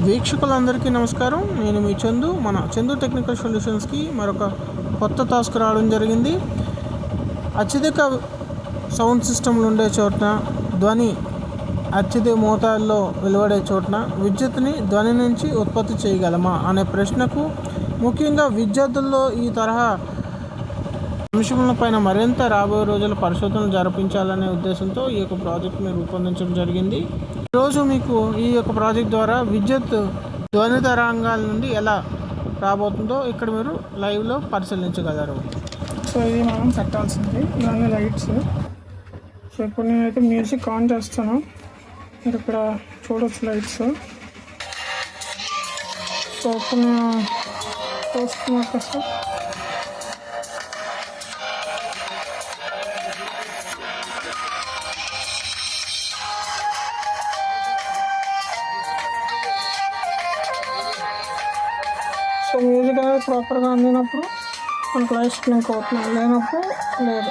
వీక్షకులందరికీ నమస్కారం. నేను మీ చందు. మన చందు టెక్నికల్ సొల్యూషన్స్కి మరొక కొత్త టాస్క్ రావడం జరిగింది. అత్యధిక సౌండ్ సిస్టమ్లు ఉండే చోట, ధ్వని అత్యధిక మోతాదులో వెలువడే చోట విద్యుత్తుని ధ్వని నుంచి ఉత్పత్తి చేయగలమా అనే ప్రశ్నకు ముఖ్యంగా విద్యార్థుల్లో ఈ తరహా అంశముల పైన మరింత రాబోయే రోజుల పరిశోధనలు జరిపించాలనే ఉద్దేశంతో ఈ యొక్క ప్రాజెక్ట్ని రూపొందించడం జరిగింది. ఈరోజు మీకు ఈ యొక్క ప్రాజెక్ట్ ద్వారా విద్యుత్ ధ్వని తరంగాల నుండి ఎలా రాబోతుందో ఇక్కడ మీరు లైవ్లో పరిశీలించగలరు. సో ఇది మనం పెట్టాల్సింది ఇవన్నీ లైట్స్. సో ఇప్పుడు నేనైతే మ్యూజిక్ ఆన్ చేస్తాను. మీరు ఇక్కడ చూడవచ్చు లైట్స్. సో ఇప్పుడు నేను చూస్తున్నా సార్. సో మ్యూజిక్ అనేది ప్రాపర్గా అందినప్పుడు మనకు లైట్స్ బ్లింక్ అవుతున్నాయి, లేనప్పుడు లేదు.